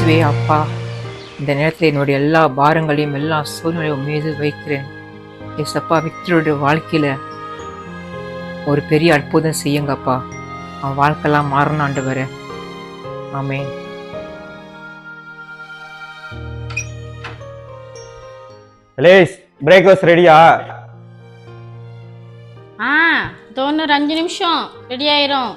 இயேசுவே அப்பா, இந்த நேரத்தில் என்னுடைய எல்லா பாரங்களையும் எல்லா சூழ்நிலையும் மீது வைக்கிறேன். ஏசப்பா, விக்டருடைய வாழ்க்கையில ஒரு பெரிய அற்புதம் செய்யுங்கப்பா. அவன் வாழ்க்கையெல்லாம் மாறணும் ஆண்டவரே. ஆமென். லேஸ் பிரேக்ஃபாஸ்ட் ரெடியா? ஒரு 5 நிமிஷம் ரெடி ஆயிரும்.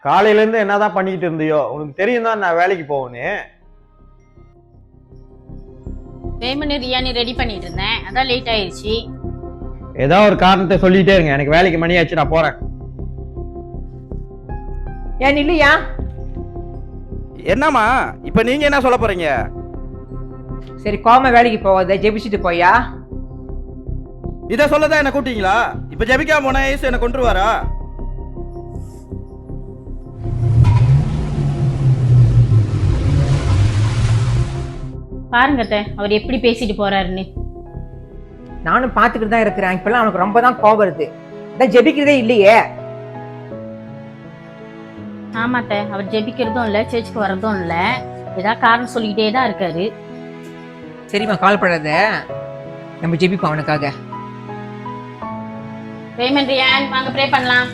காலையில இருந்து என்னதான் பண்ணிக்கிட்டு இருந்தியோ? உனக்கு தெரியும் தான் நான் வேலைக்கு போவேன்னு. பேமெண்ட் பிரியாணி ரெடி பண்ணிட்டு இருந்தேன், அதான் லேட் ஆயிடுச்சு. ஏதாவது ஒரு காரணத்தை சொல்லிட்டே இருங்க, எனக்கு வேலைக்கு மணி ஆச்சு, நான் போறேன். ஏன் இல்லையா? என்னம்மா இப்ப நீங்க என்ன சொல்ல போறீங்க? சரி, கோம வேலைக்கு போவாத, ஜெபிச்சுட்டு போயா. இத சொல்லதான் என்ன கூட்டிங்களா? இப்ப ஜெபிக்காம போனா ஏசு என்ன கொன்றுவாரா? பாருங்க அத்தை, அவர் எப்படி பேசிட்டு போறாருன்னு. நானும் பார்த்துக்கிட்டு தான் இருக்கிறேன். இப்பெல்லாம் அவனுக்கு ரொம்ப தான் கோபம் வருது. அதான் ஜெபிக்கிறதே இல்லையே. ஆமா அத்தை, அவர் ஜெபிக்கிறதும் இல்ல, சர்ச்சுக்கு வர்றதும் இல்ல, ஏதாவது காரணம் சொல்லிக்கிட்டே தான் இருக்காரு. சரிம்மா, கால் பண்ணாத, நம்ம ஜெபிப்போம் அவனுக்காக. பேமெண்ட் ரியான், வாங்க ப்ரே பண்ணலாம்.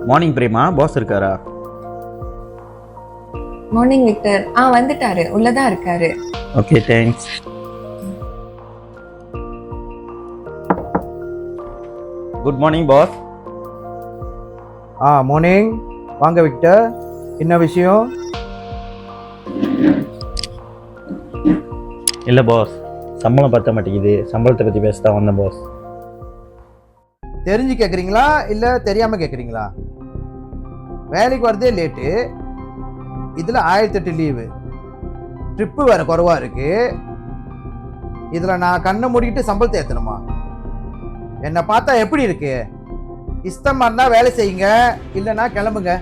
மார்னிங் பிரேமா, பாஸ் இருக்காரா? Morning Victor. வந்துட்டாரு, உள்ளதான் இருக்காரு. Okay, thanks. Good morning boss. Morning. வாங்க விக்டர், என்ன விஷயம்? இல்ல பாஸ், சம்பளம் பத்த மாட்டேங்குது, சம்பளத்தை பத்தி பேசதான் வந்தேன் பாஸ். தெரிஞ்சு கேட்குறீங்களா இல்லை தெரியாமல் கேட்குறீங்களா? வேலைக்கு வரதே லேட்டு, இதில் 1008 லீவு, ட்ரிப்பு வேறு குறைவாக இருக்கு. இதில் நான் கண்ணை மூடிக்கிட்டு சம்பளத்தை ஏற்றணுமா? என்னை பார்த்தா எப்படி இருக்கு? இஷ்டமாக இருந்தால் வேலை செய்யுங்க, இல்லைன்னா கிளம்புங்க.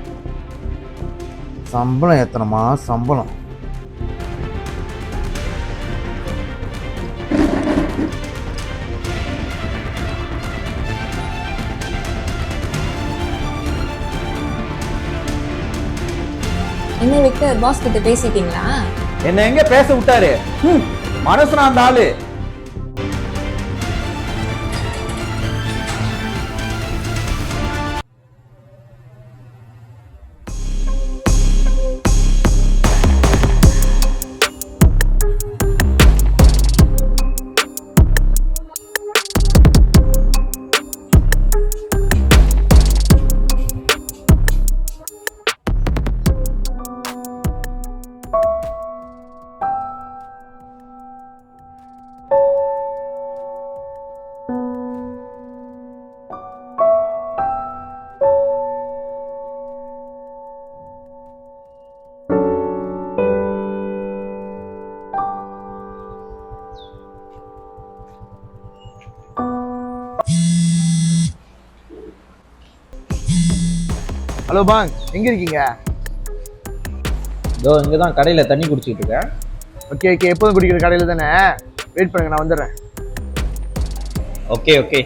சம்பளம் ஏற்றணுமா? சம்பளம் என்ன விக்டர், பாஸ் கிட்ட பேசிட்டீங்களா? என்ன எங்க பேச விட்டாரு? மனசுனா அந்த ஆளு. ஹலோ பாங், எங்க இருக்கீங்க? இதோ இங்கே தான் கடையில் தண்ணி குடிச்சிட்டு இருக்கேன். ஓகே ஓகே, எப்போதும் குடிக்கிற கடையில் தானே? வெயிட் பண்ணுங்க, நான் வந்துடுறேன். Okay okay.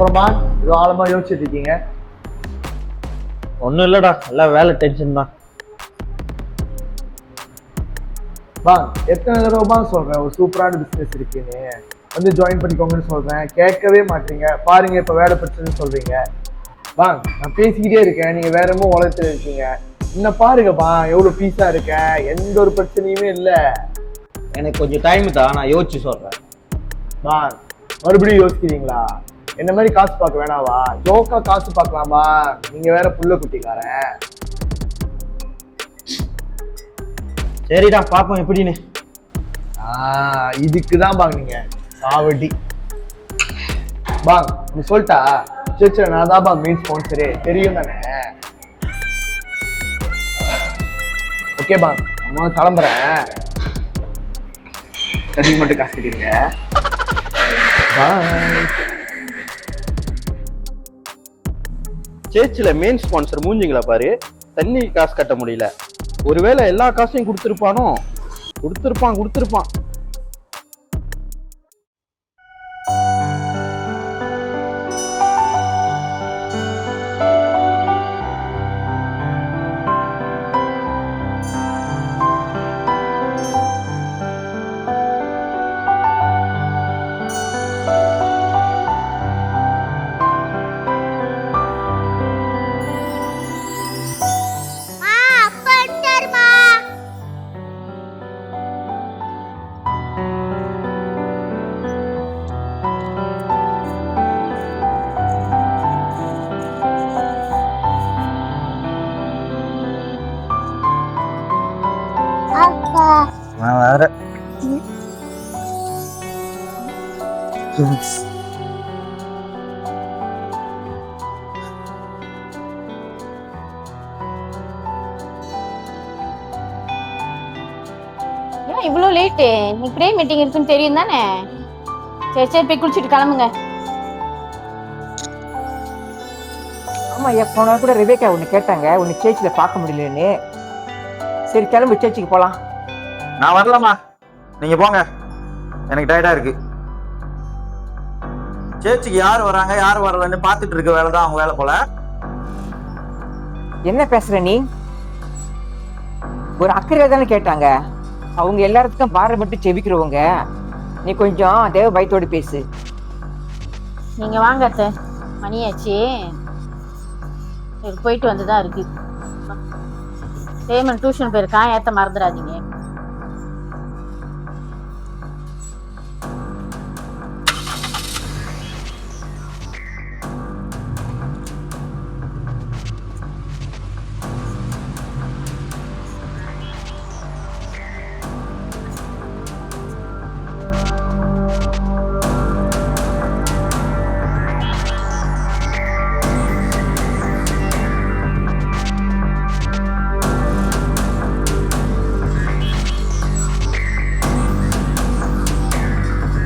அப்புறமா இது ஆழமா யோசிச்சுட்டு இருக்கீங்க? ஒன்றும் இல்லைடா, எல்லாம் வேலை டென்ஷன் தான். பாங், எத்தனை தடவை பாங் சொல்றேன் ஒரு சூப்பரான பிசினஸ் இருக்குன்னு. வந்து ஜாயின் பண்ணிக்கோங்கன்னு சொல்றேன், கேட்கவே மாட்டீங்க. பாருங்க இப்ப வேலை பிரச்சனைன்னு சொல்றீங்க. வாங்க, நான் பேசிக்கிட்டே இருக்கேன், நீங்க வேற என்னமோ உலகத்துல இருக்கீங்க. இன்னும் பாருங்கப்பா எவ்வளவு பீஸா இருக்கேன், எந்த ஒரு பிரச்சனையுமே இல்ல. எனக்கு கொஞ்சம் டைம் தான், நான் யோசிச்சு சொல்றேன். வாங்க, மறுபடியும் யோசிக்கிறீங்களா? என்ன மாதிரி காசு பார்க்க வேணாவா? ஜோக்கா காசு பார்க்கலாமா? நீங்க வேற புள்ள குட்டிக்காரன். சரிடா, பாப்போம் எப்படின்னு. இதுக்குதான் பாங்க நீங்க சாவடி. பாங்க நீ சொல்லிட்டா சரி நான் தான் மெயின் ஸ்பான்சரு, தெரியும் தானே? ஓகே பாங்க, நம்ம கிளம்புறேன். கடைக்கு மட்டும் காசு கட்டிடுங்க. பாய். சேர்ச்சில் மெயின் ஸ்பான்சர் மூஞ்சிங்களா பாரு, தண்ணி காசு கட்ட முடியல. ஒருவேளை எல்லா காசையும் கொடுத்துருப்பானோ? கொடுத்துருப்பான். நான் வேற ஏன் இவ்வளோ லேட்டு? இன்னைக்கு ப்ரே மீட்டிங் இருக்குன்னு தெரியும் தானே? சரி போய் குளிச்சுட்டு கிளம்புங்க. ஆமா ஐயா, போன கூட ரெபேக்கா ஒன்று கேட்டாங்க, உன்னை சேர்ச்சியில் பார்க்க முடியலன்னு. சரி கிளம்பு, சேர்ச்சிக்கு போகலாம். நான் வரலாமா, நீங்க போங்க, எனக்கு டயர்டா இருக்கு. சேர்ச்சிக்கு யார் வராங்க யார் வரலன்னு பார்த்துட்டு இருக்க வேலை தான் அவங்க வேலை போல. என்ன பேசுற நீ? ஒரு அக்கறையா தானே கேட்டாங்க. அவங்க எல்லாத்துக்கும் பாரம் மட்டும் செபிக்கிறவங்க. நீ கொஞ்சம் தேவ பயத்தோடு பேசு. நீங்க வாங்க அத்தை, மணியாச்சு. போயிட்டு வந்துதான் இருக்கு. பேமெண்ட் டியூஷன் போயிருக்கான், ஏத்த மறந்துடாதீங்க.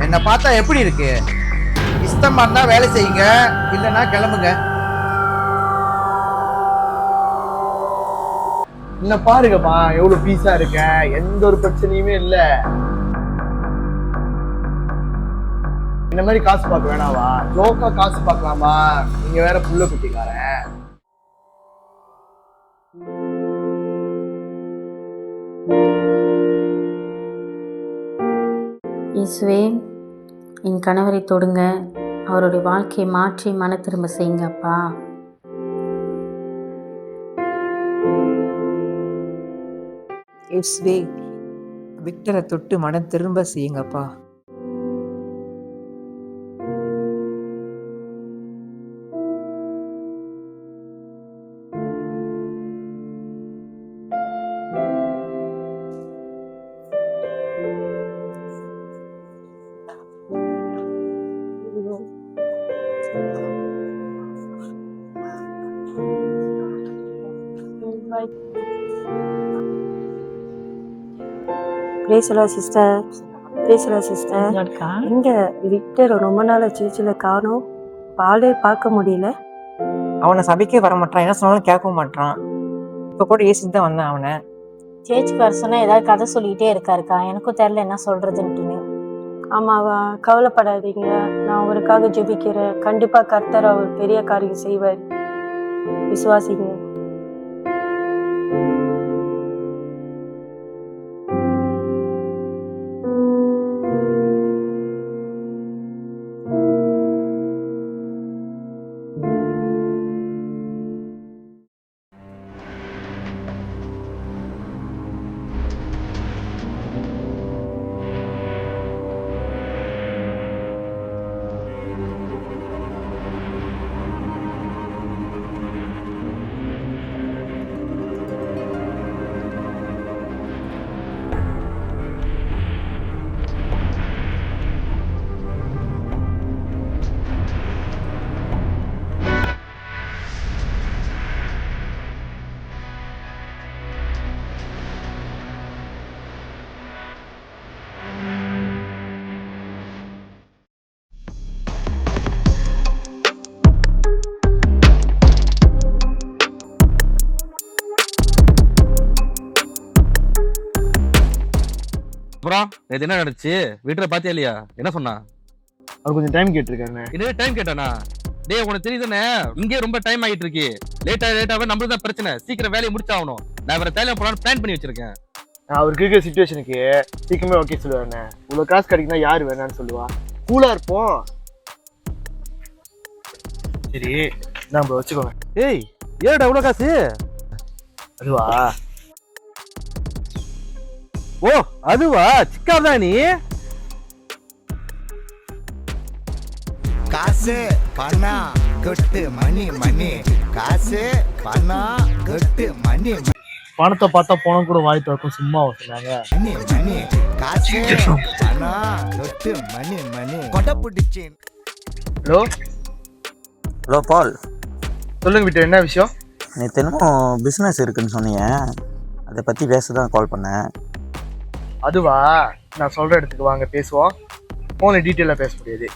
என்ன பார்த்தா எப்படி இருக்கு? இஷ்டமா இருந்தா வேலை செய்யுங்க, இல்லைன்னா கிளம்புங்க. என்ன பாருங்கப்பா எவ்வளவு பீஸா இருக்கேன், எந்த ஒரு பிரச்சனையுமே இல்ல. இந்த மாதிரி காசு பார்க்க வேணாவா? ஜோக்கா காசு பார்க்கலாமா? நீங்க வேற புள்ள குட்டிக்காரன். இயேசுவே, என் கணவரை தொடுங்க, அவருடைய வாழ்க்கையை மாற்றி மன திரும்ப செய்யுங்க அப்பா. இயேசுவே, விக்டரை தொட்டு மனம் திரும்ப செய்யுங்கப்பா. சிஸ்டர், இங்க விக்டர் ரொம்ப நாள் சர்ச்சில் காணோம், பாலே பார்க்க முடியல. அவனை சபைக்கே வர மாட்டான், என்ன சொன்னாலும் கேட்க மாட்டான். இப்ப கூட ஏசிட்டு தான் வந்தேன் அவனை. சேர்ச்சுக்கு வர சொன்னா ஏதாவது கதை சொல்லிக்கிட்டே இருக்காருக்கா, எனக்கும் தெரியல என்ன சொல்றதுன்ட்டுன்னு. ஆமாவா, கவலைப்படாதீங்க, நான் அவருக்காக ஜெபிக்கிறேன். கண்டிப்பா கர்த்தர் அவர் பெரிய காரியம் செய்வார், விசுவாசிங்க. அப்புறம் நேத்து என்ன நடந்துச்சு? வீட்டுல பாத்தியா இல்லையா? என்ன சொன்னா? அவர் கொஞ்சம் டைம் கேட்டிருக்காருண்ணே. என்ன டைம் கேட்டானா? டேய் உனக்கு தெரியுதுண்ணே, இங்கே ரொம்ப டைம் ஆகிட்டு இருக்கு. லேட்டாவே நம்மளுக்கு தான் பிரச்சனை. சீக்கிரம் வேலையை முடிச்சாகணும். நான் வேற தேவையான போலான்னு பிளான் பண்ணி வச்சிருக்கேன். அவருக்கு இருக்கிற சுச்சுவேஷனுக்கு சீக்கிரமே ஓகே சொல்லுவாருண்ணே. இவ்வளோ காசு கிடைக்குன்னா யார் வேணான்னு சொல்லுவா? கூலா இருப்போம். சரி நம்ம வச்சுக்கோங்க. ஏய் ஏடா எவ்வளோ காசு? அதுவா? ஓ அதுவா? சிக்காதா நீ? காசு பணம் கொட்டு மணி மணி, காசு பணம் கொட்டு மணி பணத்தை பார்த்தா பணம் கூட வாய் திறக்கும், சும்மா சொன்னாங்க. மணி மணி, காசு பணம் கொட்டு மணி மணி கொடை பிடிச்சி. ஹலோ ஹலோ பால், சொல்லுங்க விட்டு, என்ன விஷயம்? நேற்று என்னமோ பிஸ்னஸ் இருக்குன்னு சொன்னீங்க, அதை பற்றி பேச தான் கால் பண்ணேன். அதுவா? நான் சொல்கிற இடத்துக்கு வாங்க, பேசுவோம். ஃபோனில் டீட்டெயிலாக பேச முடியாது,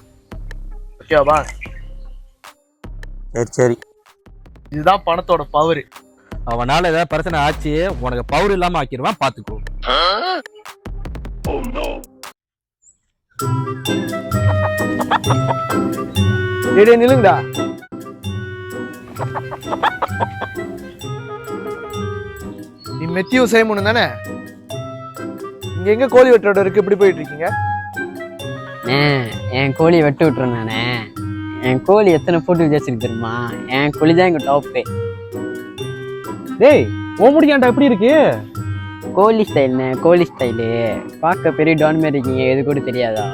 ஓகேவா? சரி சரி. இதுதான் பணத்தோட பவர். அவனால ஏதாவது பிரச்சனை ஆச்சு, உனக்கு பவர் இல்லாம ஆக்கிடுவான், பாத்துக்கோ. டேய் நில்லுங்கடா. நீ மெத்தியூ சைமன் தானே? இங்க எங்க கோழி வெட்டோட இருக்கு, இப்படி போயிட்டு இருக்கீங்க? என் கோழி வெட்டு விட்டுறேன் நானே. என் கோழி எத்தனை போட்டு வச்சிருக்கு தெரியுமா? என் கோழி தான் எங்க டாப்பு. டேய் ஓ முடியாண்டா எப்படி இருக்கு? கோழி ஸ்டைல்ண்ணே, கோழி ஸ்டைலு. பார்க்க பெரிய டான் மாதிரி இருக்கீங்க, எது கூட தெரியாதா?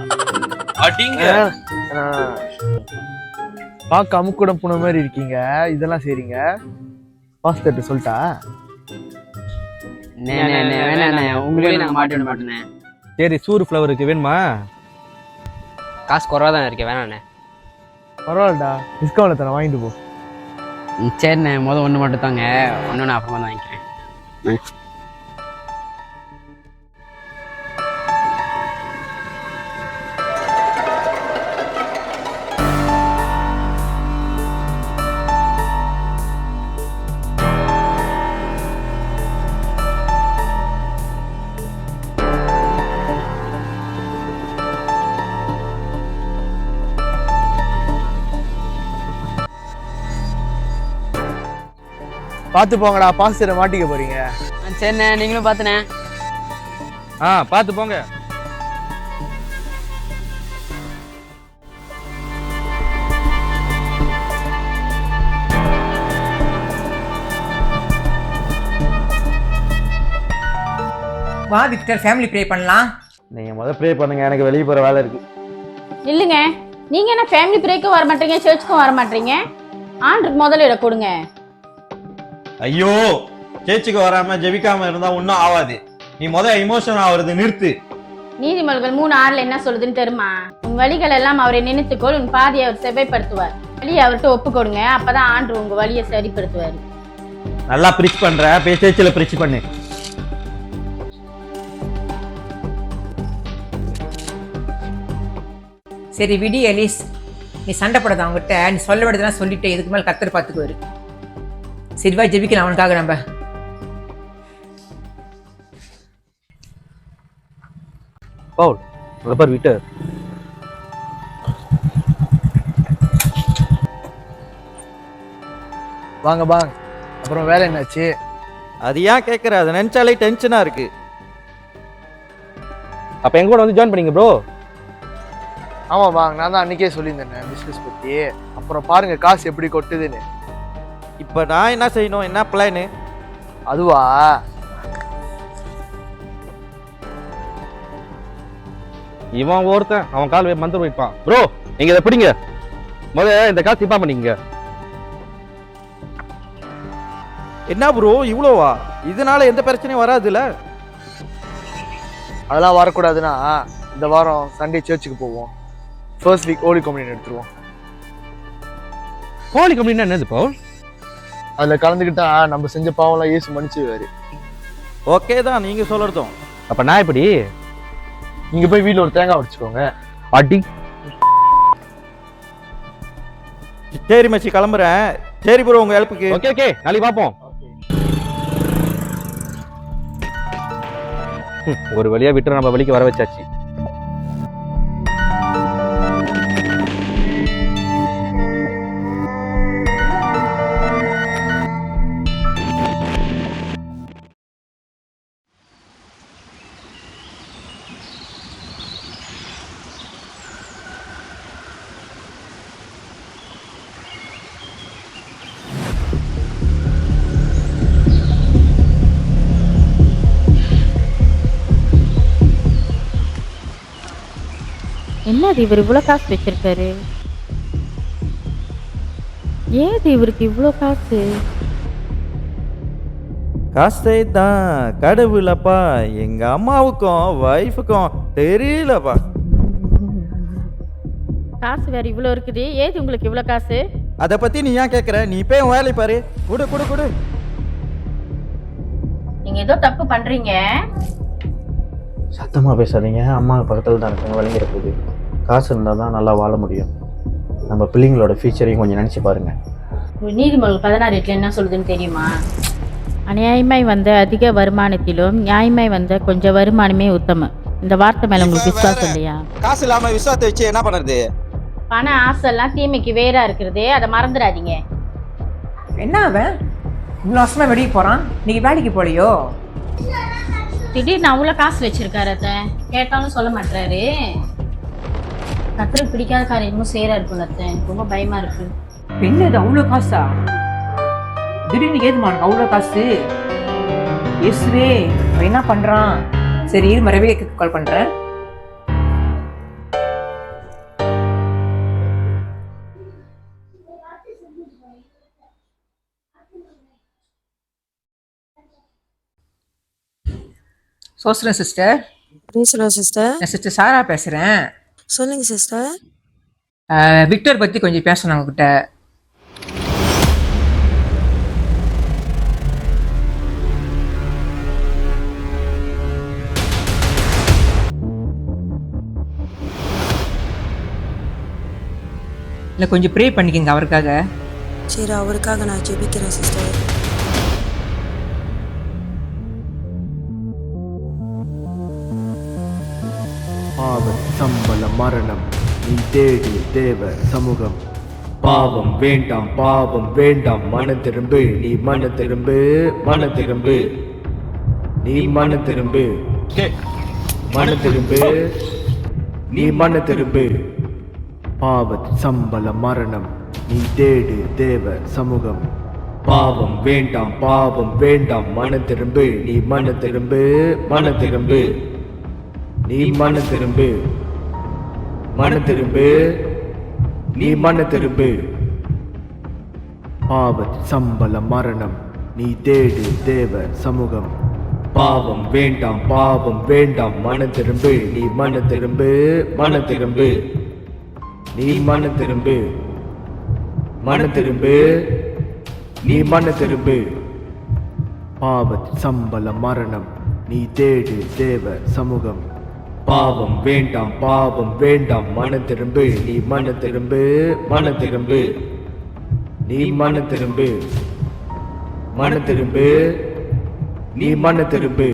பார்க்க அமுக்கூடம் போன மாதிரி இருக்கீங்க, இதெல்லாம் சரிங்க. பாஸ்தர்ட்ட சொல்லிட்டா? வேணாண்ணே, உங்களே நான் மாட்டி விட மாட்டேண்ணே. சரி, சூர் ஃப்ளவருக்கு வேணுமா? காசு குறவா தான் இருக்கு, வேணாண்ணே. பரவாயில்லடா, டிஸ்கவுண்ட்ல தர, வாங்கிட்டு போ. சரிண்ணே, ஒன்று மட்டும் தாங்க, ஒன்று நான் அப்புறமா தான் வாங்கிக்கிறேன். பார்த்து போங்கடா, பாஸ்தரை மாட்டிக்க போறீங்க. சரிண்ணே, நீங்களும் பார்த்துண்ணே. பார்த்து போங்க. வா விக்டர், ஃபேமிலி ப்ரே பண்ணலாம். நீங்க முதல்ல ப்ரே பண்ணுங்க, எனக்கு வெளியே போற வேலை இருக்கு. இல்லைங்க, நீங்க என்ன ஃபேமிலி பிரேக்கும் வர மாட்டீங்க, சர்ச்சுக்கும் வர மாட்டீங்க. ஆண்டுக்கு முதல்ல இட கொடுங்க. ஐயோ, சேர்ச்சுக்கு வராம ஜெபிக்காம இருந்தா ஒன்னும் ஆகாது. நீ எமோஷன் ஆகுறது நிறுத்து. நீதிமொழிகள் 3:6 என்ன சொல்லுதுன்னு தெரியுமா? உன் வழிகள் எல்லாம் அவரை நினைத்துக்கொள், உன் பாதையை அவர் செவ்வாய்ப்படுத்துவார். வழியை அவர்கிட்ட ஒப்பு கொடுங்க, அப்பதான் ஆண்டு உங்க வழியை சரிப்படுத்துவார். நல்லா பிரிச் பண்ற, போய் சேர்ச்சில் பிரிச் பண்ணு. சரி விடி எலிஸ், நீ சண்டை போடாத அவங்ககிட்ட. நீ சொல்ல வேண்டியதெல்லாம் சொல்லிட்டு, இதுக்கு மேலே கத்தர் பார்த்துக்குவாரு. சரிவா ஜெபிக்கலாம் அவனுக்காக. நம்ம பவுல் ரப்பர் விட்டர். வாங்க வாங்க. அப்புறம் வேலை என்னாச்சு? அது ஏன் கேட்குற? அதை நினச்சாலே டென்ஷனாக இருக்கு. அப்போ எங்க கூட வந்து ஜாயின் பண்ணிங்க ப்ரோ. ஆமாம் வாங்க, நான் தான் அன்றைக்கே சொல்லியிருந்தேன் பிஸ்னஸ் பற்றி. அப்புறம் பாருங்க காசு எப்படி கொட்டுதுன்னு. இப்போ நான் என்ன செய்யணும், என்ன பிளானு? அதுவா? இவன் ஒருத்தன், அவன் கால் மந்திரம் வைப்பான். ப்ரோ நீங்க இதை பிடிங்க, முதல்ல இந்த காசு இப்பா பண்ணிக்கங்க. என்ன ப்ரோ இவ்வளோவா? இதனால எந்த பிரச்சனையும் வராதுல்ல? அதெல்லாம் வரக்கூடாதுன்னா இந்த வாரம் சண்டே சர்ச்சுக்கு போவோம். ஃபர்ஸ்ட் வீக் ஹோலி கம்யூனியன் எடுத்துருவோம். ஹோலி கம்யூனியன் என்னது பவுல்? அதில் கலந்துக்கிட்டா நம்ம செஞ்ச பாவம்லாம் இயேசு மன்னிச்சுவாரு. ஓகே தான் நீங்கள் சொல்கிறதும். அப்போ நான் எப்படி? நீங்கள் போய் வீட்டில் ஒரு தேங்காய் உடைச்சுக்கோங்க. அடி. சரி மச்சி, கிளம்புறேன். சரி ப்ரோ, உங்கள் ஹெல்ப்புக்கு. ஓகே நாளைக்கு பார்ப்போம். ஒரு வழியா விட்டு நம்ம வழிக்கு வர வச்சாச்சு. என்னது இவர் இவ்வளோ காசு வச்சிருக்காரு? ஏது இவருக்கு இவ்வளோ காசு? காசை தான் கடவுளப்பா, எங்க அம்மாவுக்கும் வைஃபுக்கும் தெரியலப்பா. காசு வேற இவ்வளோ இருக்குது, ஏது உங்களுக்கு இவ்வளோ காசு? அதை பத்தி நீ ஏன் கேட்குற? நீ இப்போ உன் வேலை பாரு. குடு குடு குடு. நீங்க ஏதோ தப்பு பண்றீங்க. சத்தமாக பேசாதீங்க, அம்மா பக்கத்தில் தான் இருக்காங்க, விளங்கிட போகுது. காசு இருந்தால் தான் நல்லா வாழ முடியும். நம்ம பிள்ளைங்களோட ஃபியூச்சரையும் கொஞ்சம் நினச்சி பாருங்கள். நீதிமொழி 16 என்ன சொல்லுதுன்னு தெரியுமா? அநியாயமாய் வந்த அதிக வருமானத்திலும் நியாயமாய் வந்த கொஞ்சம் வருமானமே உத்தமம். இந்த வார்த்தை மேல உங்களுக்கு விசுவாசம் இல்லையா? காசு இல்லாம விசுவாசத்தை வச்சு என்ன பண்ணுறது? பண ஆசைலாம் தீமைக்கு வேறா இருக்கிறது, அதை மறந்துடாதீங்க. என்ன அவன் இவ்வளோ வருஷமா வெளியே போகிறான், நீங்கள் வேலைக்கு போகலையோ? திடீர்னு அவ்வளோ காசு வச்சிருக்காரு, அத்தை கேட்டாலும் சொல்ல மாட்டாரு. கத்திர பிடிக்காத காரியமும் சேரா இருக்கும் அத்தை, எனக்கு ரொம்ப பயமா இருக்கு. என்னது அவ்வளோ காசா? திடீர்னு ஏதுமா உனக்கு அவ்வளோ காசு? இயேசுவே, அவன் என்ன பண்ணுறான்? சரி இரு, மறுபடியும் கால் பண்ணுறேன். சோசரம் சிஸ்டர். சிஸ்டர். நான் சிஸ்டர் சாரா பேசுகிறேன். சொல்லுங்க சிஸ்டர். விக்டர் பற்றி கொஞ்சம் பேசணும் உங்ககிட்ட. இல்லை கொஞ்சம் ப்ரே பண்ணிக்கங்க அவருக்காக. சரி, அவருக்காக நான் ஜெபிக்கிறேன் சிஸ்டர். பாவம் சம்பள மரணம் நீ தேடு தேவ சமூகம். பாவம் வேண்டாம் பாவம் வேண்டாம், மன திரும்பு நீ மன திரும்பு, மன திரும்பு நீ மன திரும்பு, மன திரும்பு நீ மன திரும்பு. பாவத் சம்பள மரணம் நீ தேடு தேவ சமூகம். பாவம் வேண்டாம் பாவம் வேண்டாம், மன திரும்பு நீ மன திரும்பு, மன திரும்பு நீ மன திரும்பு, மன திரும்பு நீ மன திரும்பு. பாவத் சம்பள மரணம் நீ தேடு தேவ சமூகம். பாவம் வேண்டாம் பாவம் வேண்டாம், மன திரும்பு நீ மன திரும்பு, மன திரும்பு நீ மன திரும்பு, மன திரும்பு நீ மன திரும்பு. பாவத் சம்பள மரணம் நீ தேடு தேவ சமூகம். பாவம் வேண்டாம் பாவம் வேண்டாம், மன திரும்பு நீ மன திரும்பு, மன திரும்பு நீ மன திரும்பு, மன திரும்பு நீ மன திரும்பு.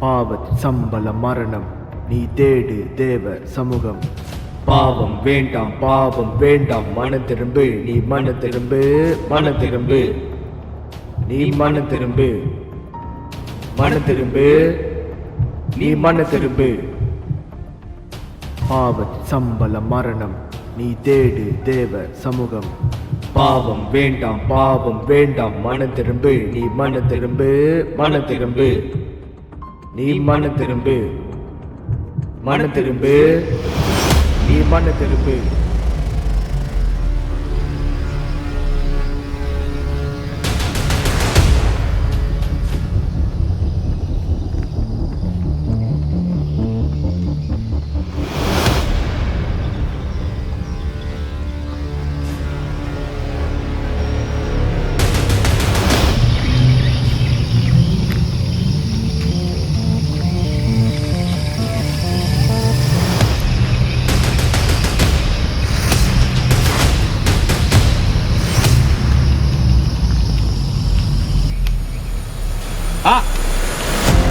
பாவத் சம்பள மரணம் நீ தேடு தேவ சமூகம். பாவம் வேண்டாம் பாவம் வேண்டாம், மன திரும்பு நீ மன திரும்பு, மன திரும்பு நீ மன திரும்பு, மன திரும்பு நீ மன திரும்பு. பாவத் சம்பள மரணம் நீ தேடு தேவ சமூகம். பாவம் வேண்டாம் பாவம் வேண்டாம், மன திரும்பு நீ மன திரும்பு, மன திரும்பு நீ மன திரும்பு, மன திரும்பு நீ மன திரும்பு.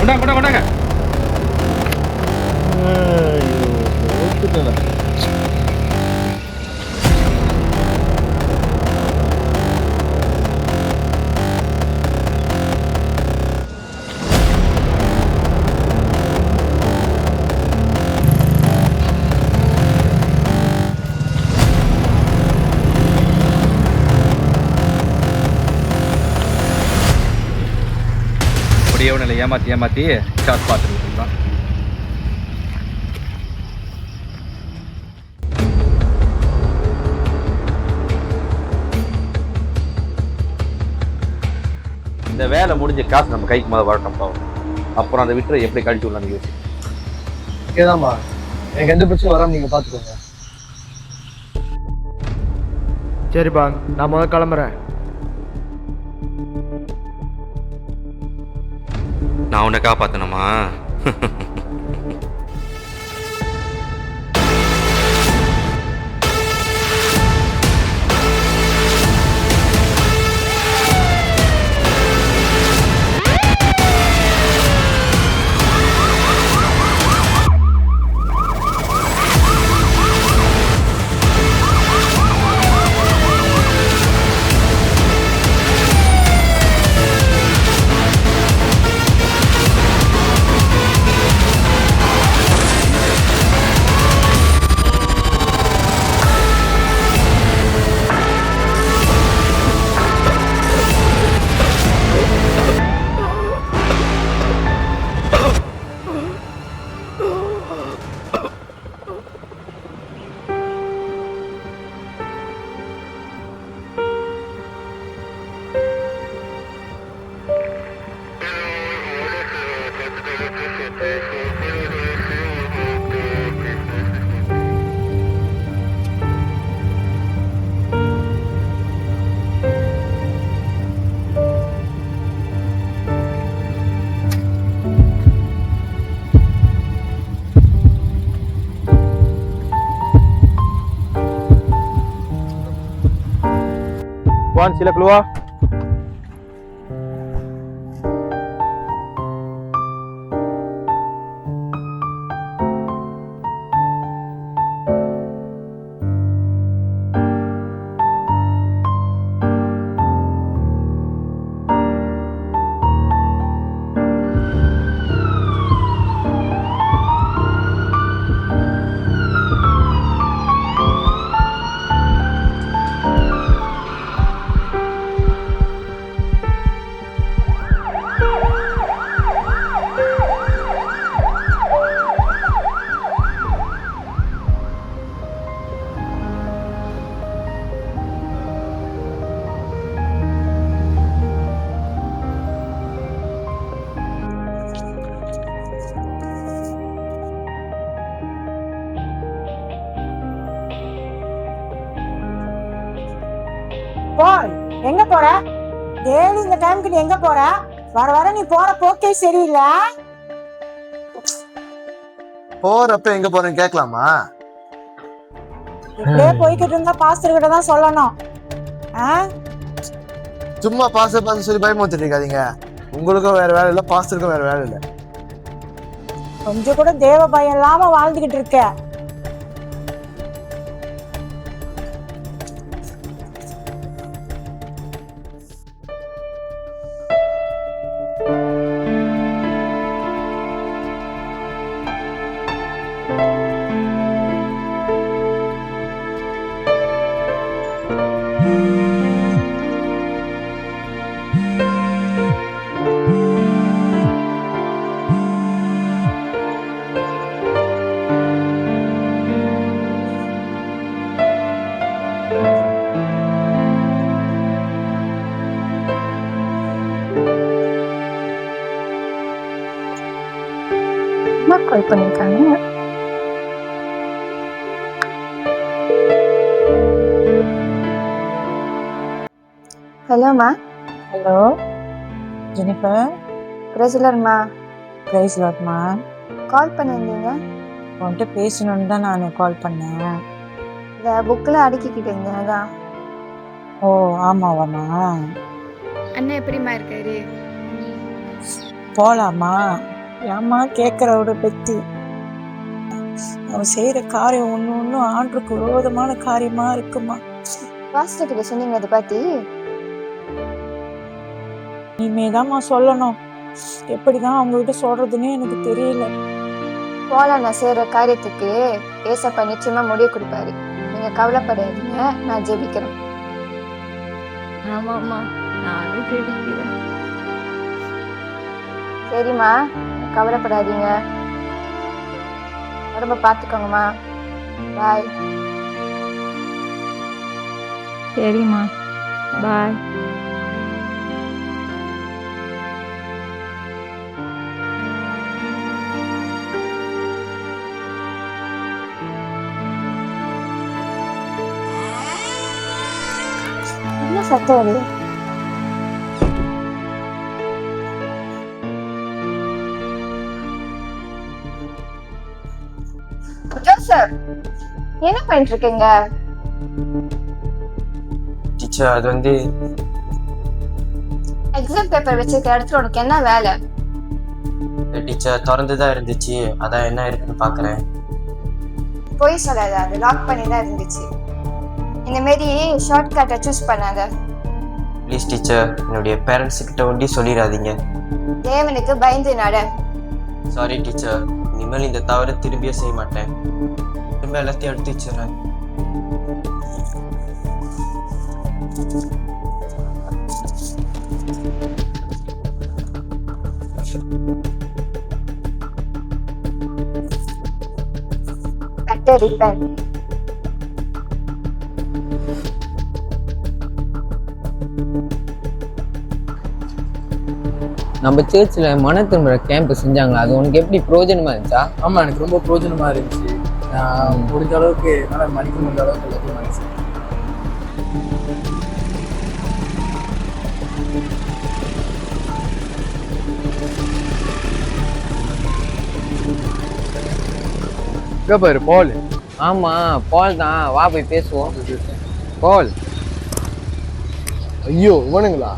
கொண்டாங்க கொண்டாங்க கொண்டாங்க. பார்த்துக்கோங்க. அப்படியே உன்னை ஏமாத்தி ஷார்ட் பார்த்துருக்கீங்களா? இந்த வேலை முடிஞ்ச காசு நம்ம கைக்கு முதல்ல வரட்டும் பாவம். அப்புறம் அந்த விட்டுரை எப்படி கழிச்சு விடலாம் யோசி. ஓகேதாம்மா, எனக்கு எந்த பிரச்சனையும் வராமல் நீங்கள் பார்த்துக்கோங்க. சரிப்பா, நான் முதல்ல கிளம்புறேன். நான் உன்னை காப்பாற்றணுமா? Puan, sila keluar. போல் எங்க போற? டெய்லி இந்த டைம்க்கு நீ எங்க போற? வர வர நீ போற போக்கே சரியில்லை. போறப்ப எங்க போறேன்னு கேட்கலாமா? இப்படியே போய்கிட்டு இருந்தா பாஸ்டர் கிட்ட தான் சொல்லணும். சும்மா பாஸ்டர் பாஸ்டர் சொல்லி பயமுறுத்திட்டு இருக்காதீங்க. உங்களுக்கும் வேற வேலை இல்லை, பாஸ்டருக்கும் வேற வேலை இல்லை. கொஞ்சம் கூட தேவ பயம் இல்லாம வாழ்ந்துகிட்டு இருக்க. கால் பண்ணிருக்காங்க. ஹலோம்மா. Hello Jennifer. பிரசிலர்மா. பிரைஸ் லார்ட்மா. கால் பண்ணியிருந்தீங்க? உன்கிட்ட பேசணுன்னு தான் நான் கால் பண்ணேன். இந்த புக்கில் அடுக்கிக்கிட்டீங்க அதான். ஓ ஆமாவாம்மா. அண்ணன் எப்படிம்மா இருக்காரு? போலாமா? ஏம்மா கேட்குறவோட பற்றி அவன் செய்யற காரியம் ஒன்றும் ஆண்டுக்கு விரோதமான காரியமா இருக்குமா. பாஸ்டர்கிட்ட சொன்னீங்க அதை பத்தி? இனிமேதாம்மா சொல்லணும். எப்படிதான் அவங்ககிட்ட சொல்றதுன்னு எனக்கு தெரியல. போல நான் செய்யற காரியத்துக்கு ஏசப்பா நிச்சயமா முடிவு கொடுப்பாரு. நீங்க கவலைப்படாதீங்க, நான் ஜெபிக்கிறேன். ஆமாம்மா, நானும் ஜெபிக்கிறேன். சரிம்மா, கவலைப்படாதீங்க. உடம்ப பார்த்துக்கோங்கம்மா. பாய். சரிம்மா, பாய். என்ன சத்தம் அது? ஜோசப், என்ன பண்ணிட்டு இருக்கீங்க? டீச்சர், அது வந்து எக்ஸாம் பேப்பர் வச்சிருக்க இடத்துல உனக்கு என்ன வேலை? டீச்சர் திறந்துதான் இருந்துச்சு, அதான் என்ன இருக்குன்னு பாக்குறேன். போய் சொல்லாத, அது லாக் பண்ணி தான் இருந்துச்சு. இந்த மாரி ஷார்ட் கட்டை சூஸ் பண்ணாத. ப்ளீஸ் டீச்சர், என்னுடைய பேரண்ட்ஸ் கிட்ட ஒண்டி சொல்லிடாதீங்க. தேவனுக்கு பயந்து நட. சாரி டீச்சர், இனிமேல் இந்த தவறை திரும்பியே செய்ய மாட்டேன். திரும்ப எல்லாத்தையும் எடுத்து வச்சிடறேன். better repent. நம்ம சர்ச்சில் மன திரும்புற கேம்ப் செஞ்சாங்களா, அது உனக்கு எப்படி பிரயோஜனமா இருந்துச்சா? ஆமாம், எனக்கு ரொம்ப பிரோஜனமாக இருந்துச்சு. நான் முடிஞ்ச அளவுக்கு என்னால் மதிக்க முடிஞ்ச அளவுக்கு எல்லாத்தையும் மதிச்சு. பாரு பால். ஆமா, பால் தான். வா போய் பேசுவோம். பால். ஐயோ, இவனுங்களா?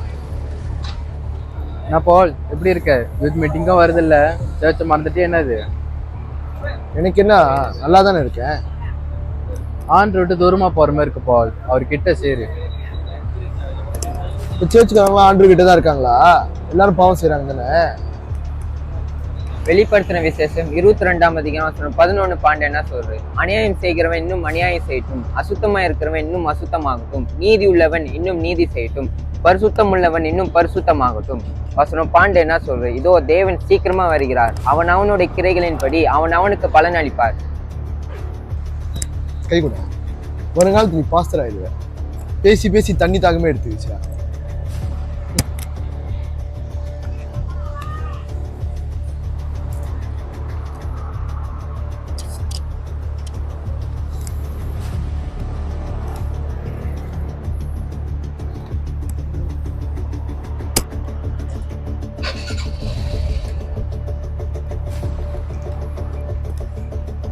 நான் பால், எப்படி இருக்க? யூத் மீட்டிங்கும் வருது இல்லை, சர்ச்சை மறந்துட்டு என்னது? எனக்கு என்ன, நல்லா தானே இருக்கேன். ஆண்டு விட்டு தூரமாக போகிற மாதிரி இருக்கு பால். அவர்கிட்ட சரி. இப்போ சர்ச்சுக்காரங்களாம் ஆண்டு கிட்ட தான் இருக்காங்களா? எல்லாரும் பாவம் செய்கிறாங்க தானே? வெளிப்படுத்தின விசேஷம் 22ஆம் அதிகாரம் 11 பாண்டு என்ன சொல்றது? அநியாயம் செய்கிறவன் இன்னும் அநியாயம் செய்யட்டும், அசுத்தமா இருக்கிறவன் இன்னும் அசுத்தமாகட்டும், நீதி உள்ளவன் இன்னும் நீதி செய்யட்டும், பரிசுத்தம் உள்ளவன் இன்னும் பரிசுத்தமாகட்டும். வசனம் பாண்டு என்ன சொல்றது? இதோ தேவன் சீக்கிரமா வருகிறார், அவன் அவனுடைய கிரைகளின்படி அவன் அவனுக்கு பலன் அளிப்பார். கை கூட வருங்காலத்து நீ பாஸ்டர் ஆயிடுவேன். பேசி பேசி தண்ணி தாகமே எடுத்துக்கிச்சா?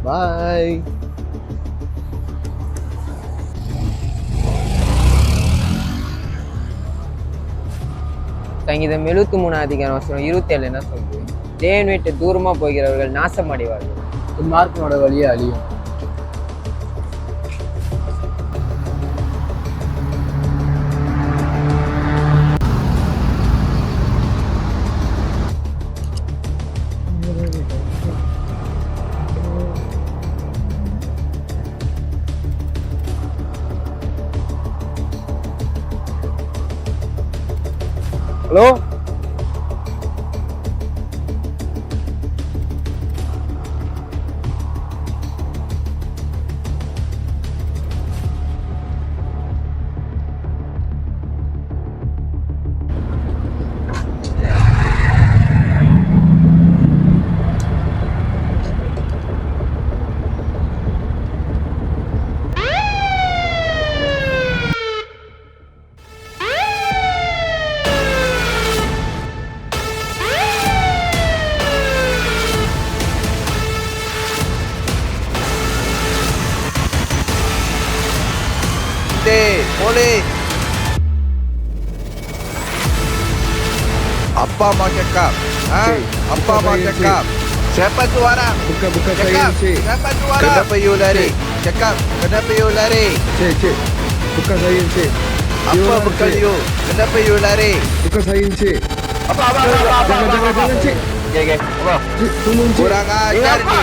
பாய். சங்கீதம் 73 அதிகாரம் 27 என்ன சொல்றது? தேவன் விட்டு தூரமா போகிறவர்கள் நாசம் அடைவார்கள், மார்க்கனோட வழியே அழியும். ஹலோ, அப்பா அம்மா கேட்கா, அப்பா அம்மா கேட்கா. Siapa tu orang? Bukan saya Cakap, Encik. siapa tu orang? Kenapa you lari? Cakap, kenapa you lari? Cik. Bukan saya Encik. Apa bukan you? Kenapa you lari? Bukan saya Encik. Apa? Jangan Cik. Okay. Apa? Cik, tolong Cik. Kurang ajar ni.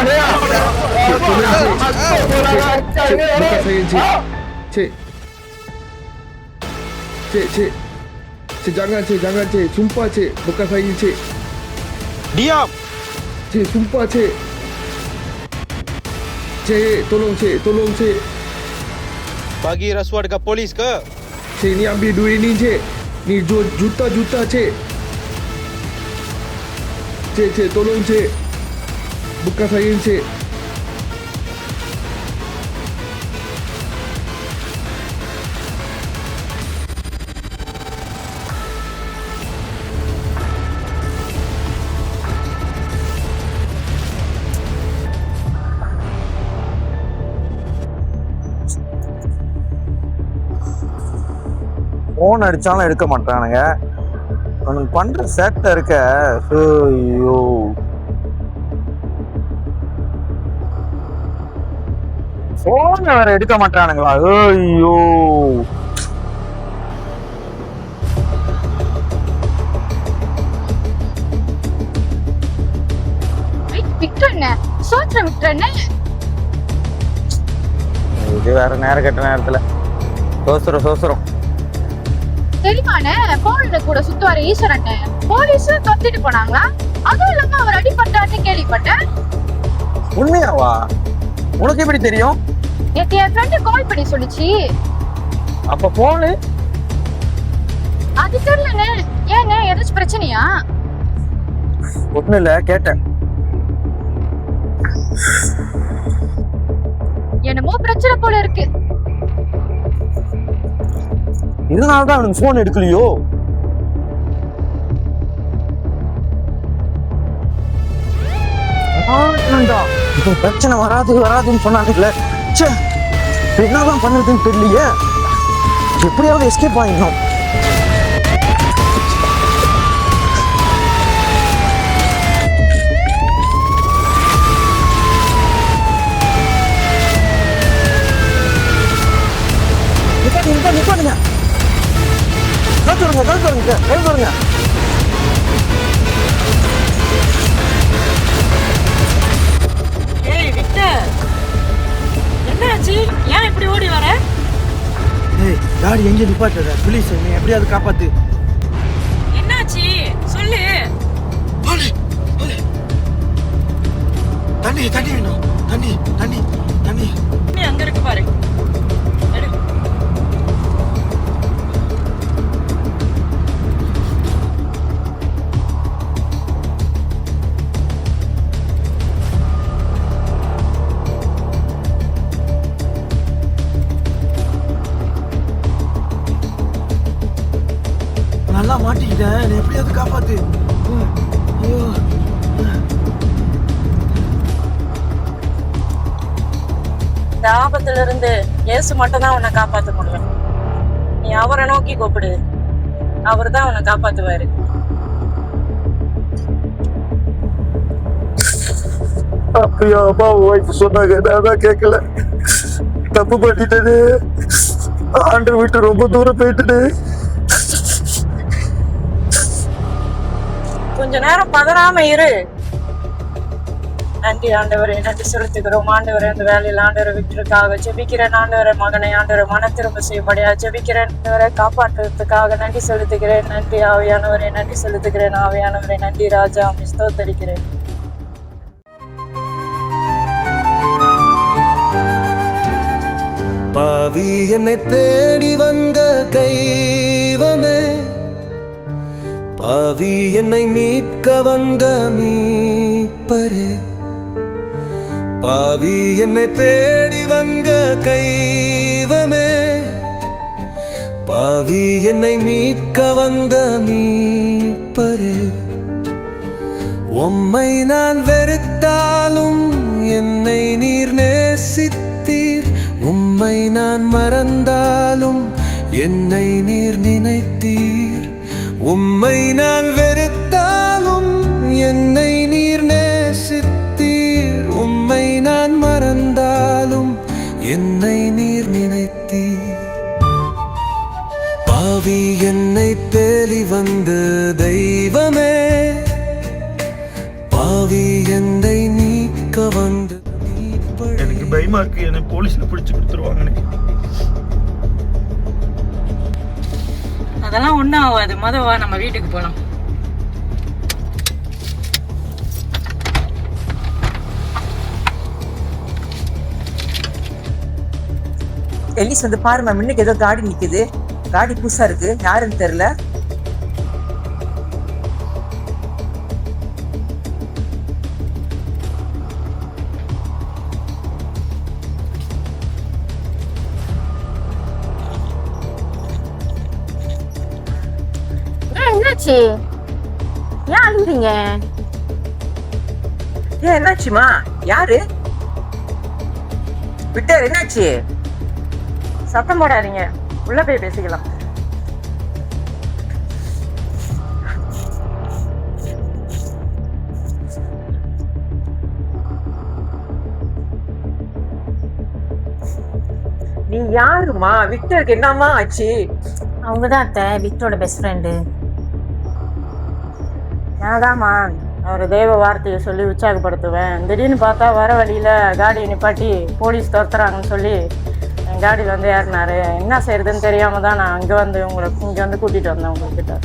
Cik, tolong Cik. Bukan saya Encik. Cik. Cik, jangan Cik. Sumpah Cik. Bukan saya Cik. Diam. Cik, sumpah Cik. Cik, tolong Cik. Bagi rasuah dekat polis ke? Cik, ni ambil duit ni Cik. Ni juta-juta Cik. Cik, tolong Cik. Bukan saya Cik. Phone அடிச்சாலும் எடுக்க மாட்டானுங்க. அவனுக்கு பண்ற சேட்டை இருக்க. ஐயோ, phone வேற எடுக்க மாட்டானுங்களா? ஐயோ, இது வேற நேரம் கெட்ட நேரத்துல சோசரம் தெரியுமாண்ணே, போன்ல கூட சுத்துவாரு ஈஸ்வரன் போலீஸ் தொத்திட்டு போனாங்களா? அதுவும் இல்லாம அவர் அடிபட்டான்னு கேள்விப்பட்டேன். உண்மையாவா? உனக்கு எப்படி தெரியும்? நேத்து என் ஃப்ரெண்டு கால் பண்ணி சொல்லிச்சு. அப்ப போனு அது தெரியலண்ணே. ஏங்க ஏதாச்சும் பிரச்சனையா? ஒண்ணும் இல்ல, கேட்டேன். என்னமோ பிரச்சனை போல இருக்கு. இதனாலதான் அவனுக்கு போன் எடுக்கலையோ? பிரச்சனை வராதுன்னு சொன்னாங்கல்ல. என்னதான் பண்ணுறதுன்னு தெரியலையே. எப்படியாவது எஸ்கேப் ஆகிடணும். நிப்பாடுங்க. கழுத்துருங்க. ஏய் விக்டர், என்னாச்சு? ஏன் இப்படி ஓடி வர? ஏய், காடி எங்க நிப்பாட்டுற? ப்ளீஸ் என்னை எப்படியாவது காப்பாத்து. என்னாச்சு சொல்லு. தண்ணி வேணும். தண்ணி நீ அங்க இருக்கு பாரு. நல்லா மாட்டிக்கிட்டேன், என்னை எப்படியாவது காப்பாத்து. ஐயோ, இந்த ஆபத்துல இருந்து இயேசு மட்டும் தான் உன்னை காப்பாற்ற முடியும். நீ அவரை நோக்கி கூப்பிடு, அவர் தான் உன்னை காப்பாத்துவாரு. அப்படியா? அம்மா ஒய்ஃப் சொன்னாங்க, நான் கேட்கல. தப்பு பண்ணிட்டேனே. ஆண்டு விட்டு ரொம்ப தூரம் போயிட்டேனே. கொஞ்ச நேரம் பதறாம இரு. நன்றி ஆண்டவரே, நன்றி செலுத்துகிறோம் ஆண்டவரே. அந்த வேலையில் ஆண்டவரை விட்டுருக்காக ஜெபிக்கிறேன் ஆண்டவரை. மகனை ஆண்டவரை மன திரும்ப செய்யும்படியா ஜெபிக்கிறேன் ஆண்டவரை. காப்பாற்றுறதுக்காக நன்றி செலுத்துகிறேன். நன்றி ஆவியானவரே, நன்றி செலுத்துகிறேன் ஆவியானவரே. நன்றி ராஜா, ஸ்தோத்தரிக்கிறேன். பாவி என்னை தேடி வந்த தெய்வமே, பாவி என்னை மீட்க வந்த மீட்பரே, பாவி என்னை தேடி வந்த தெய்வமே, பாவி என்னை மீட்க வந்த மீட்பரே. உம்மை நான் வெறுத்தாலும் என்னை நீர் நேசித்தீர், உம்மை நான் மறந்தாலும் என்னை நீர் நினைத்தீர், உம்மை நான் வெறுத்தாலும் என்னை நீர் நேசித்தீர், வந்த தெய்வமே, பாவி என்னை நீக்க வந்து. எனக்கு பயமா இருக்கு, என்னை போலீஸ்ல பிடிச்சு கொடுத்துருவாங்கன்னு. அதெல்லாம் ஒன்றும் ஆகாது. மொதவா நம்ம வீட்டுக்கு போகலாம். எலிஸ் வந்து பாருமா, முன்னுக்கு ஏதோ காடி நிக்குது. காடி புதுசா இருக்கு, யாருன்னு தெரியல. என்னாச்சு? ஏன் அழுகுறீங்க? ஏன் என்னாச்சுமா? யாரு விட்டர்? என்னாச்சு? சத்தம் போடாதீங்க, உள்ள போய் பேசிக்கலாம். நீ யாருமா? விக்டருக்கு என்னமா ஆச்சு? அவங்கதான் அத்தை, விக்டரோட பெஸ்ட் ஃப்ரெண்டு. நான்தாம்மா அவர் தெய்வ வார்த்தையை சொல்லி உற்சாகப்படுத்துவேன். திடீர்னு பார்த்தா வர வழியில காடியை நிப்பாட்டி போலீஸ் துரத்துறாங்கன்னு சொல்லி என் காடியில் வந்து ஏறினாரு. என்ன செய்யறதுன்னு தெரியாம தான் நான் இங்கே வந்து கூட்டிட்டு வந்தேன் உங்ககிட்ட.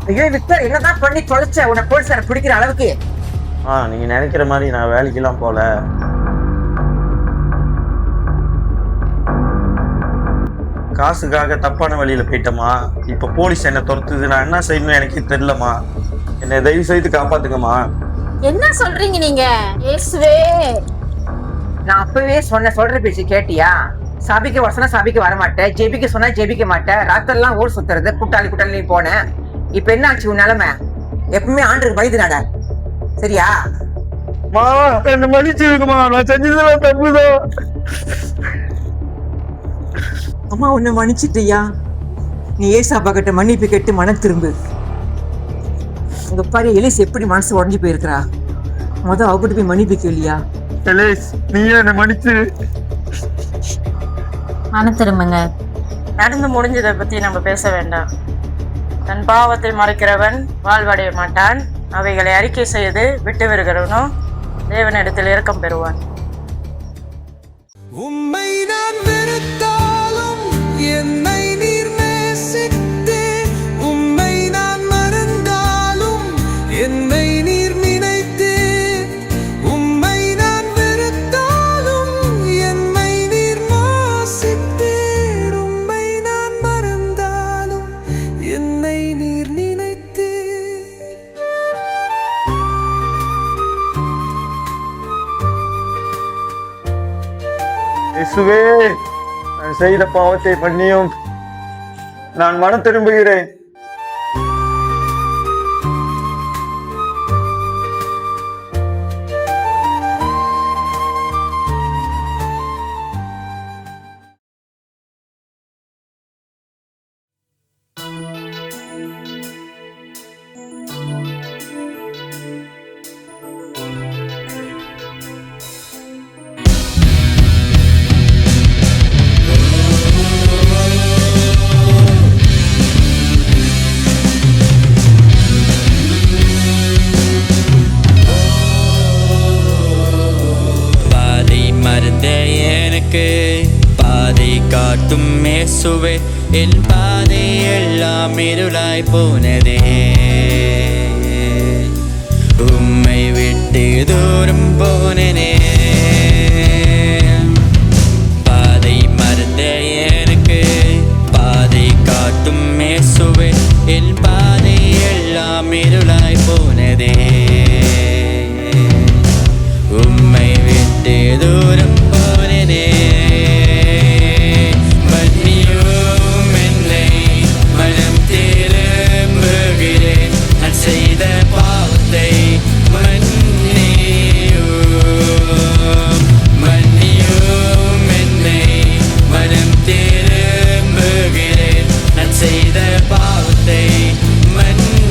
ஐயோ விக்டர், என்னதான் பண்ணி தொலைச்ச? உன்னை போலீஸார பிடிக்கிற அளவுக்கு? நீங்க நினைக்கிற மாதிரி நான் வேலைக்கெல்லாம் போல. காசுக்காக தப்பான வழியில போயிட்டமா. இப்ப போலீஸ் என்ன துரத்துது, நான் என்ன செய்யணும் எனக்கே தெரியலமா. என்னை தயவு செய்து காப்பாத்துக்கமா. என்ன சொல்றீங்க நீங்க? இயேசுவே, நான் அப்பவே சொல்ற பேச்சு கேட்டியா? சபைக்கு வர சபைக்கு வர மாட்டேன், ஜெபிக்க சொன்னா ஜெபிக்க மாட்டேன், ராத்திரெல்லாம் ஊர் சுத்துறது, குட்டாளி நீ போனேன். இப்ப என்ன ஆச்சு உன் நிலைமை? எப்பவுமே ஆண்டுக்கு பயந்து நட, சரியா? என்ன மன்னிச்சிருக்குமா, நான் செஞ்சதெல்லாம் தப்புதான். அம்மா உன்னை மன்னிச்சிட்டியா? நீ ஏசாப்பா கிட்ட மன்னிப்பு கேட்டு மனம் திரும்பு. உங்க பாரு எலிஸ் எப்படி மனசு உடஞ்சு போயிருக்கிறா. அவகிட்ட போய் மன்னிப்பு கேளியா? எலிஸ், நீ என்ன மன்னிச்சிரு. மனம் திரும்புங்க. நடந்து முடிஞ்சதை பத்தி நம்ம பேச வேண்டாம். தன் பாவத்தை மறைக்கிறவன் வாழ்வடைய மாட்டான். அவைகளை அறிக்கை செய்து விட்டு வருகிறவனோ தேவனிடத்தில் இரக்கம் பெறுவான். உம்மை நான் வெறுத்தாலும் என்னை நீர் நேசித்தீர். உம்மை நான் மறந்தாலும் என்னை நீர் நினைத்தீர். உம்மை நான் வெறுத்தாலும் என்னை நீர் நேசித்தீர். உம்மை நான் மறந்தாலும் என்னை நீர் நினைத்தீர். இயேசுவே, நான் செய்த பாவத்தை பண்ணியும் நான் மனம் திரும்புகிறேன். பாதை காட்டும் இயேசுவே, என் பாதை எல்லாம் இருளாய் போனதே. உம்மை விட்டு தூரம் போனேனே. பாதை மறந்த எனக்கு பாதை காட்டும் இயேசுவே, என் பாதை எல்லாம் இருளாய் போனதே. உம்மை விட்டு தூரம் போனேனே. மன்னியும் என்னை, மனம் திரும்புகிறேன். நான் செய்த பாவத்தை மன்னியும். மன்னியும் என்னை, மனம் திரும்புகிறேன். நான் செய்த பாவத்தை மன்னியும்.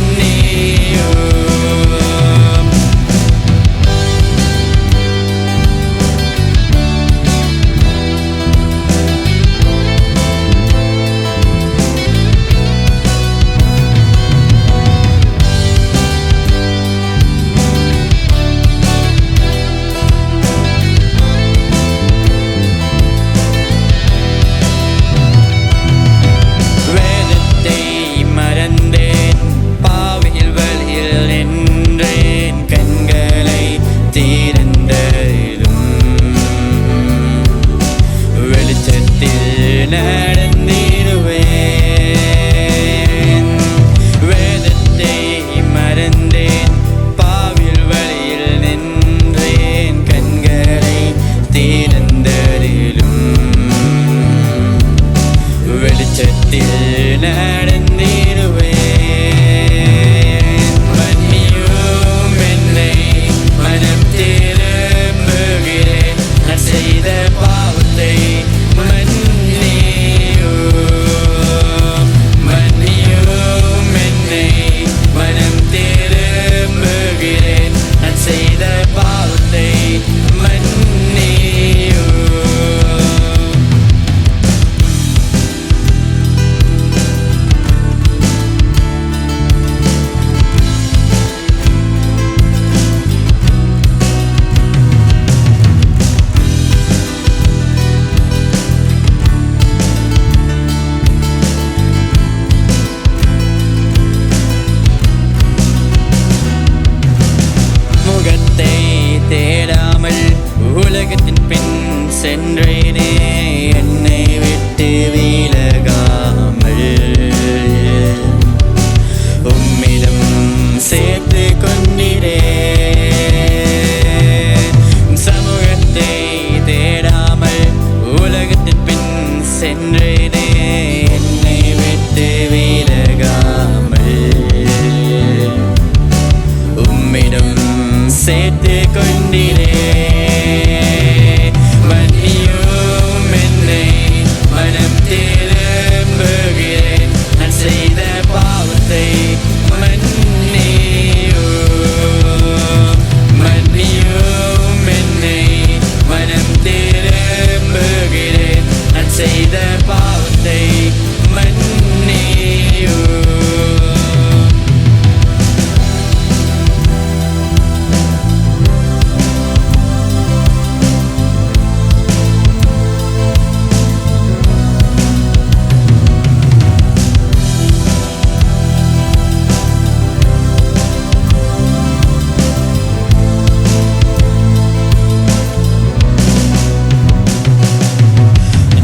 சேர்த்து கொண்டிரே மன்னியும் என்னை மனம் திரும்புகிறேன் நான் செய்த பாவத்தை மன்னியும் என்னை மனம் திரும்புகிறேன் நான் செய்த பாவத்தை மன்னியும்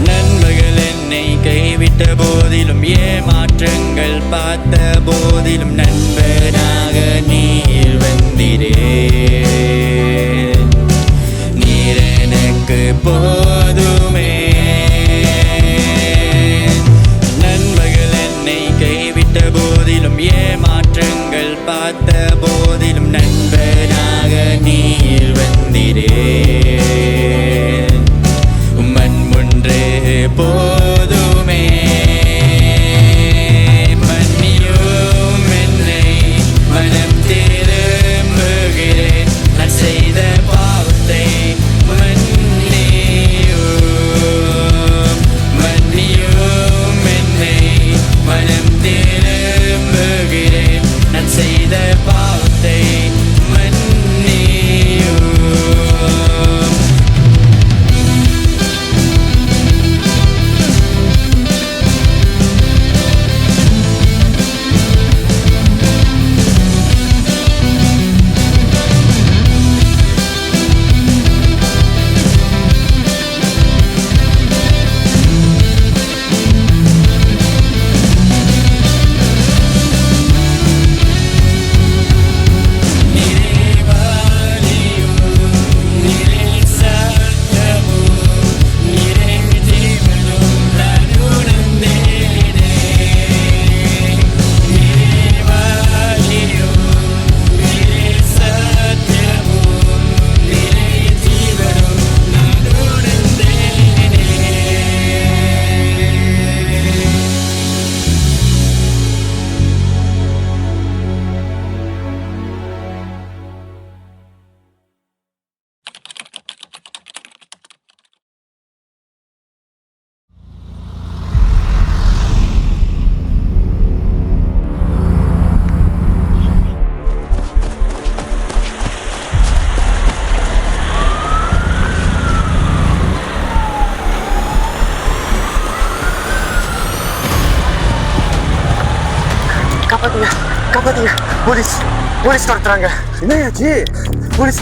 நண்பர்கள் என்னை கைவிட்ட போதிலும் ஏமாற்றங்கள் பார்த்த போதிலும் நண்பனாக நீர் வந்திரே நீர் எனக்கு போதுமே நண்பர்கள் என்னை கைவிட்ட போதிலும் ஏமாற்றங்கள் பார்த்த போதிலும் நண்பனாக நீர் வந்திரே மண் ஒன்று போதுமே மன்னியும் என்னை மனம் திரும்புகிறேன் நான் செய்த பாவத்தை மன்னியும் என்னை மனம் திரும்புகிறேன் நான் செய்த பாவத்தை மன்னியும் காப்பாத்துங்க காப்பாத்துங்க போலீஸ் போலீஸ் கடத்துறாங்க என்னையாச்சு போலீஸ்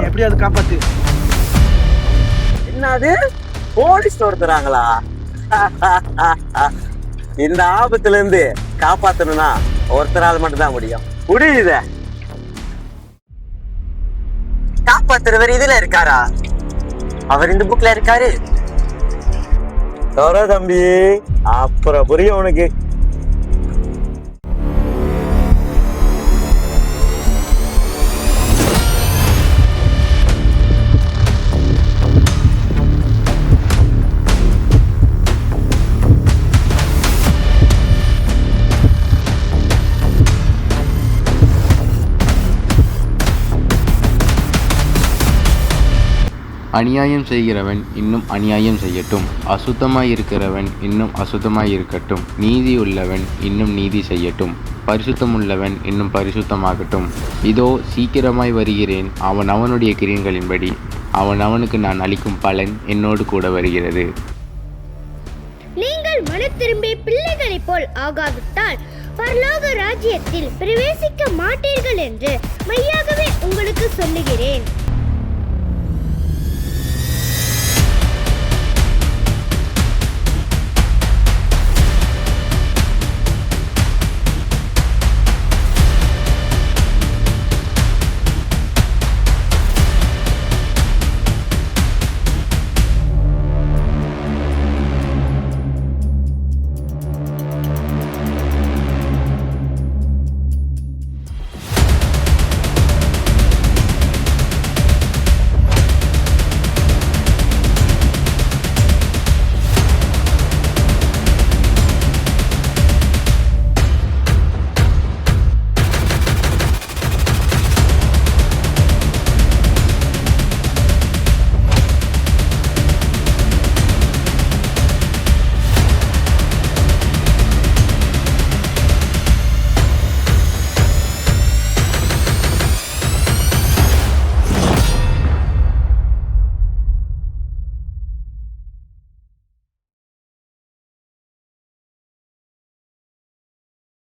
எப்படியாவது காப்பாத்து என்னது போலீஸ் துரத்துறாங்களா இந்த ஆபத்துல இருந்து காப்பாத்தணும்னா ஒருத்தரால் மட்டும்தான் முடியும் முடியுத காப்பாத்துறவர் இதுல இருக்காரா அவர் இந்த புக்ல இருக்காரு தம்பி அப்புறம் புரியும் உனக்கு அநியாயம் செய்கிறவன் இன்னும் அநியாயம் செய்யட்டும், அசுத்தமாய் இருக்கிறவன் இன்னும் அசுத்தமாய் இருக்கட்டும், நீதி உள்ளவன் இன்னும் நீதி செய்யட்டும், பரிசுத்தமுள்ளவன் இன்னும் பரிசுத்தமாகட்டும். இதோ சீக்கிரமாய் வருகிறேன், அவன் அவனுடைய கிரியைகளின்படி அவன் அவனுக்கு நான் அளிக்கும் பலன் என்னோடு கூட வருகிறது. நீங்கள் மனத்திரும்பி பிள்ளைகளைப் போல் ஆகாவிட்டால் பரலோக ராஜ்யத்தில் பிரவேசிக்க மாட்டீர்கள் என்று மெய்யாகவே உங்களுக்கு சொல்லுகிறேன்.